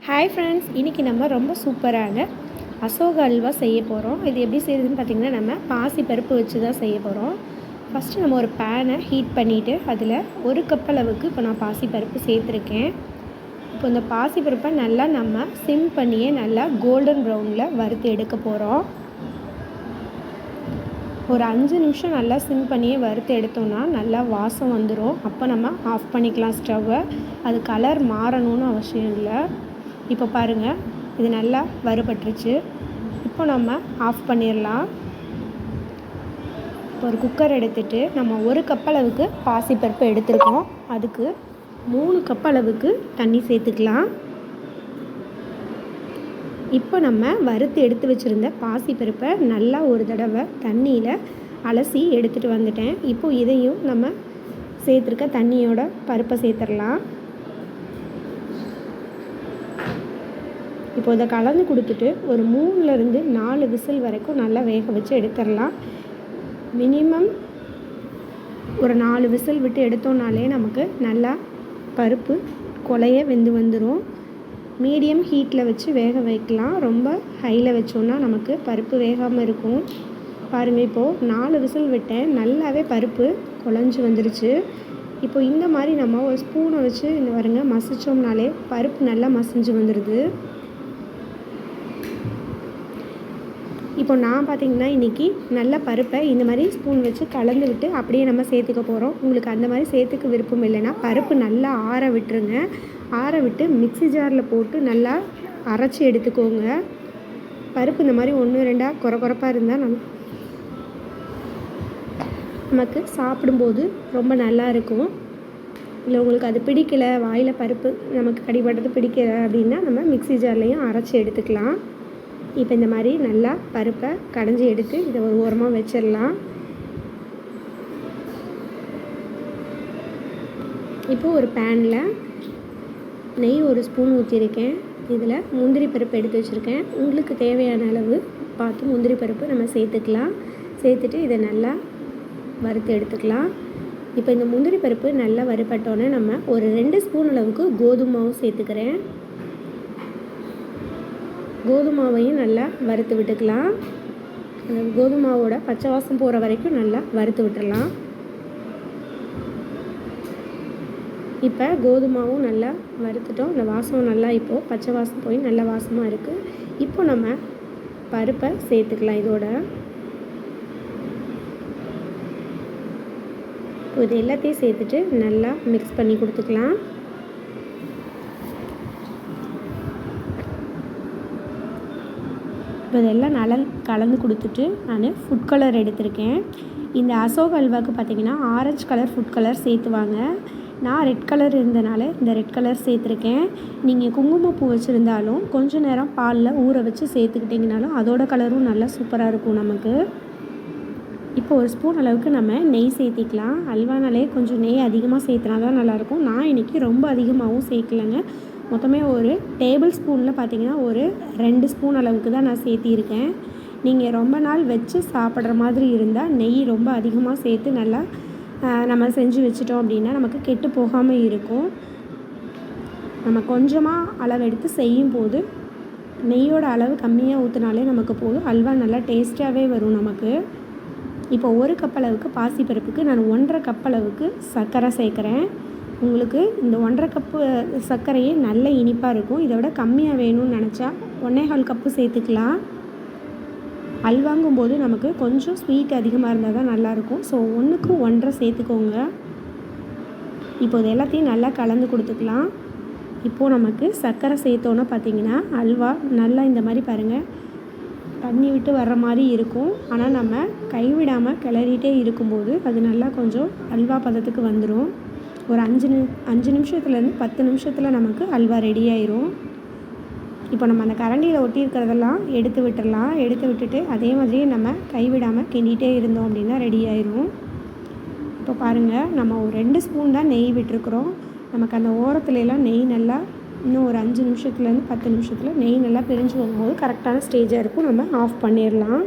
Hi friends, இன்றைக்கி நம்ம ரொம்ப சூப்பரான அசோகா அல்வா செய்ய போகிறோம். இது எப்படி செய்யுதுன்னு பார்த்திங்கன்னா, நம்ம பாசி பருப்பு வச்சு தான் செய்ய போகிறோம். ஃபஸ்ட்டு நம்ம ஒரு பேனை ஹீட் பண்ணிவிட்டு அதில் 1 கப் அளவுக்கு இப்போ நான் பாசி பருப்பு சேர்த்துருக்கேன். இப்போ இந்த பாசி பருப்பை நல்லா நம்ம சிம் பண்ணியே நல்லா கோல்டன் ப்ரௌனில் வறுத்து எடுக்க போகிறோம். ஒரு 5 நிமிஷம் நல்லா சிம் பண்ணியே வறுத்து எடுத்தோன்னா நல்லா வாசம் வந்துடும். அப்போ நம்ம ஆஃப் பண்ணிக்கலாம் ஸ்டவ்வை. அது கலர் மாறணும்னு அவசியம் இல்லை. இப்போ பாருங்கள், இது நல்லா வறுபட்டுருச்சு. இப்போ நம்ம ஆஃப் பண்ணிடலாம். இப்போ ஒரு குக்கர் எடுத்துகிட்டு நம்ம 1 கப் அளவுக்கு பாசிப்பருப்பு எடுத்துருக்கோம். அதுக்கு 3 கப் அளவுக்கு தண்ணி சேர்த்துக்கலாம். இப்போ நம்ம வறுத்து எடுத்து வச்சுருந்த பாசிப்பருப்பை நல்லா ஒரு தடவை தண்ணியில் அலசி எடுத்துகிட்டு வந்துட்டேன். இப்போ இதையும் நம்ம சேர்த்துருக்க தண்ணியோட பருப்பை சேர்த்துடலாம். இப்போ இதை கலந்து கொடுத்துட்டு ஒரு 3லேருந்து 4 விசில் வரைக்கும் நல்லா வேக வச்சு எடுத்துடலாம். மினிமம் ஒரு 4 விசில் விட்டு எடுத்தோம்னாலே நமக்கு நல்லா பருப்பு கொலைய வெந்து வந்துடும். மீடியம் ஹீட்டில் வச்சு வேக வைக்கலாம். ரொம்ப ஹையில் வச்சோன்னா நமக்கு பருப்பு வேகாமல் இருக்கும். பாருங்கள், இப்போது 4 விசில் விட்டேன். நல்லாவே பருப்பு குழஞ்சி வந்துருச்சு. இப்போ இந்த மாதிரி நம்ம ஒரு ஸ்பூனை வச்சு இந்த பாருங்க மசிச்சோம்னாலே பருப்பு நல்லா மசிஞ்சு வந்துடுது. இப்போ நான் பார்த்திங்கன்னா இன்றைக்கி நல்ல பருப்பை இந்த மாதிரி ஸ்பூன் வச்சு கலந்து விட்டு அப்படியே நம்ம சேர்த்துக்க போகிறோம். உங்களுக்கு அந்த மாதிரி சேர்த்துக்க விருப்பம் இல்லைன்னா பருப்பு நல்லா ஆற விட்டுருங்க. ஆற விட்டு மிக்ஸி ஜாரில் போட்டு நல்லா அரைச்சி எடுத்துக்கோங்க. பருப்பு இந்த மாதிரி 1-2 குறப்பாக இருந்தால் நமக்கு சாப்பிடும்போது ரொம்ப நல்லா இருக்கும். இல்லை உங்களுக்கு அது பிடிக்கலை, வாயில் பருப்பு நமக்கு கடிபடுறது பிடிக்கலை அப்படின்னா நம்ம மிக்ஸி ஜார்லேயும் அரைச்சி எடுத்துக்கலாம். இப்போ இந்த மாதிரி நல்லா பருப்பை கடைஞ்சி எடுத்து இதை ஒரு ஓரமாக வச்சிடலாம். இப்போது ஒரு பேனில் நெய் 1 ஸ்பூன் ஊற்றிருக்கேன். இதில் முந்திரி பருப்பு எடுத்து வச்சுருக்கேன். உங்களுக்கு தேவையான அளவு பார்த்து முந்திரி பருப்பு நம்ம சேர்த்துக்கலாம். சேர்த்துட்டு இதை நல்லா வறுத்து எடுத்துக்கலாம். இப்போ இந்த முந்திரி பருப்பு நல்லா வறுபட்டோன்னே நம்ம ஒரு 2 ஸ்பூன் அளவுக்கு கோதுமை மாவு சேர்த்துக்கிறேன். கோதுமை மாவையும் நல்லா வறுத்து விட்டுக்கலாம். அந்த கோதுமை மாவோட பச்சை வாசம் போகிற வரைக்கும் நல்லா வறுத்து விட்டுடலாம். இப்போ கோதுமாவும் நல்லா வறுத்துட்டோம். இந்த வாசம் நல்லா இப்போது பச்சை வாசம் போய் நல்ல வாசமாக இருக்குது. இப்போ நம்ம பருப்பை சேர்த்துக்கலாம். இதோட இது எல்லாத்தையும் சேர்த்துட்டு நல்லா மிக்ஸ் பண்ணி கொடுத்துக்கலாம். இப்போ இதெல்லாம் நல்லா கலந்து கொடுத்துட்டு நான் ஃபுட் கலர் எடுத்திருக்கேன். இந்த அசோகா அல்வாவுக்கு பார்த்திங்கன்னா ஆரஞ்சு கலர் ஃபுட் கலர் சேர்த்துவாங்க. நான் ரெட் கலர் இருந்தனால இந்த ரெட் கலர் சேர்த்துருக்கேன். நீங்கள் குங்குமப்பூ வச்சுருந்தாலும் கொஞ்சம் நேரம் பாலில் ஊற வச்சு சேர்த்துக்கிட்டிங்கனாலும் அதோட கலரும் நல்லா சூப்பராக இருக்கும் நமக்கு. இப்போ 1 ஸ்பூன் அளவுக்கு நம்ம நெய் சேர்த்திக்கலாம். அல்வானாலே கொஞ்சம் நெய் அதிகமாக சேர்த்துனா தான் நல்லாயிருக்கும். நான் இன்றைக்கி ரொம்ப அதிகமாகவும் சேர்க்கலைங்க. மொத்தமே ஒரு டேபிள் ஸ்பூனில் பார்த்திங்கன்னா ஒரு 2 ஸ்பூன் அளவுக்கு தான் நான் சேர்த்திருக்கேன். நீங்கள் ரொம்ப நாள் வச்சு சாப்பிட்ற மாதிரி இருந்தால் நெய் ரொம்ப அதிகமாக சேர்த்து நல்லா நம்ம செஞ்சு வச்சிட்டோம் அப்படின்னா நமக்கு கெட்டு போகாமல் இருக்கும். நம்ம கொஞ்சமாக அளவு எடுத்து செய்யும்போது நெய்யோட அளவு கம்மியாக ஊற்றினாலே நமக்கு போதும். அல்வா நல்லா டேஸ்ட்டாகவே வரும் நமக்கு. இப்போ 1 கப் அளவுக்கு பாசிப்பருப்புக்கு நான் 1.5 கப் அளவுக்கு சர்க்கரை சேர்க்குறேன். உங்களுக்கு இந்த 1.5 கப்பு சர்க்கரையே நல்ல இனிப்பாக இருக்கும். இதை விட கம்மியாக வேணும்னு நினச்சா 1.25 கப்பு சேர்த்துக்கலாம். அல்வாங்கும்போது நமக்கு கொஞ்சம் ஸ்வீட் அதிகமாக இருந்தால் தான் நல்லாயிருக்கும். ஸோ 1க்கு 1.5 சேர்த்துக்கோங்க. இப்போ இது எல்லாத்தையும் நல்லா கலந்து கொடுத்துக்கலாம். இப்போது நமக்கு சர்க்கரை சேர்த்தோன்னா பார்த்திங்கன்னா அல்வா நல்லா இந்த மாதிரி பாருங்கள் தண்ணி விட்டு வர்ற மாதிரி இருக்கும். ஆனால் நம்ம கைவிடாமல் கிளறிட்டே இருக்கும்போது அது நல்லா கொஞ்சம் அல்வா பதத்துக்கு வந்துடும். ஒரு 5 நிமிஷத்துலேருந்து 10 நிமிஷத்தில் நமக்கு அல்வா ரெடி ஆயிரும். இப்போ நம்ம அந்த கரண்டியில் ஒட்டி இருக்கிறதெல்லாம் எடுத்து விட்டுடலாம். எடுத்து விட்டுட்டு அதே மாதிரியே நம்ம கைவிடாமல் கிண்டிகிட்டே இருந்தோம் அப்படின்னா ரெடி ஆயிரும். இப்போ பாருங்கள், நம்ம ஒரு 2 ஸ்பூன் தான் நெய் விட்டுருக்குறோம். நமக்கு அந்த ஓரத்துலலாம் நெய் நல்லா இன்னும் ஒரு 5 நிமிஷத்துலேருந்து 10 நிமிஷத்தில் நெய் நல்லா பிரிஞ்சு வரும்போது கரெக்டான ஸ்டேஜாக இருக்கும். நம்ம ஆஃப் பண்ணிடலாம்.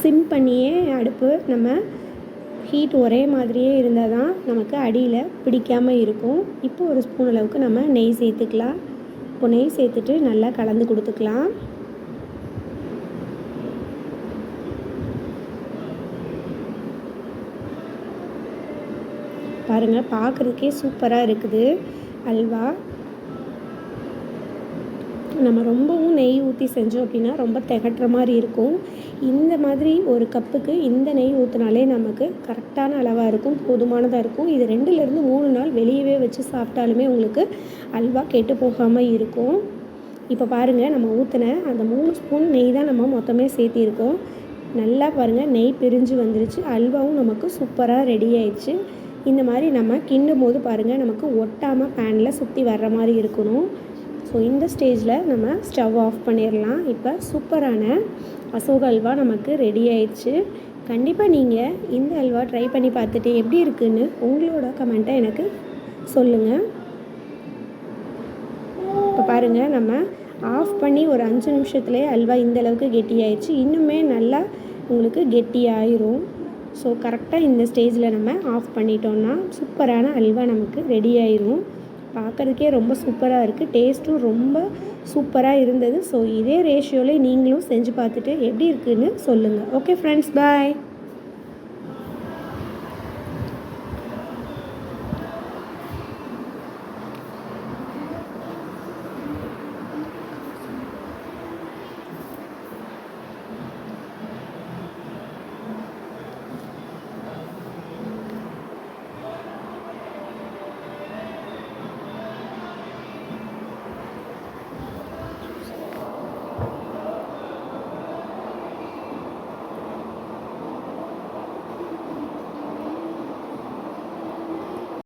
சிம் பண்ணியே அடுப்பு நம்ம ஹீட் ஒரே மாதிரியே இருந்தால் தான் நமக்கு அடியில் பிடிக்காமல் இருக்கும். இப்போ ஒரு ஸ்பூன் அளவுக்கு நம்ம நெய் சேர்த்துக்கலாம். இப்போ நெய் சேர்த்துட்டு நல்லா கலந்து கொடுத்துக்கலாம். பாருங்கள், பார்க்குறதுக்கே சூப்பராக இருக்குது அல்வா. நம்ம ரொம்பவும் நெய் ஊற்றி செஞ்சோம் அப்படின்னா ரொம்ப திகட்டுற மாதிரி இருக்கும். இந்த மாதிரி ஒரு கப்புக்கு இந்த நெய் ஊற்றினாலே நமக்கு கரெக்டான அளவாக இருக்கும், போதுமானதாக இருக்கும். இது 2லேருந்து 3 நாள் வெளியவே வச்சு சாப்பிட்டாலுமே உங்களுக்கு அல்வா கெட்டு போகாமல் இருக்கும். இப்போ பாருங்கள், நம்ம ஊற்றின அந்த 3 ஸ்பூன் நெய் தான் நம்ம மொத்தமே சேர்த்திருக்கோம். நல்லா பாருங்கள், நெய் பிரிஞ்சு வந்துருச்சு. அல்வாவும் நமக்கு சூப்பராக ரெடி ஆயிடுச்சு. இந்த மாதிரி நம்ம கிண்டும் போது பாருங்கள், நமக்கு ஒட்டாமல் பேனில் சுற்றி வர்ற மாதிரி இருக்கணும். ஸோ இந்த ஸ்டேஜில் நம்ம ஸ்டவ் ஆஃப் பண்ணிடலாம். இப்போ சூப்பரான அசோக அல்வா நமக்கு ரெடி ஆயிடுச்சு. கண்டிப்பாக நீங்கள் இந்த அல்வா ட்ரை பண்ணி பார்த்துட்டு எப்படி இருக்குன்னு உங்களோட கமெண்ட்டை எனக்கு சொல்லுங்கள். இப்போ பாருங்கள், நம்ம ஆஃப் பண்ணி ஒரு 5 நிமிஷத்துலேயே அல்வா இந்த அளவுக்கு கெட்டியாயிடுச்சு. இன்னுமே நல்லா உங்களுக்கு கெட்டியாயிரும். ஸோ கரெக்டாக இந்த ஸ்டேஜில் நம்ம ஆஃப் பண்ணிட்டோன்னா சூப்பரான அல்வா நமக்கு ரெடி ஆயிரும். பார்க்குறதுக்கே ரொம்ப சூப்பராக இருக்குது, டேஸ்ட்டும் ரொம்ப சூப்பராக இருந்தது. ஸோ இதே ரேஷியோவில் நீங்களும் செஞ்சு பார்த்துட்டு எப்படி இருக்குதுன்னு சொல்லுங்கள். ஓகே ஃப்ரெண்ட்ஸ், பாய்.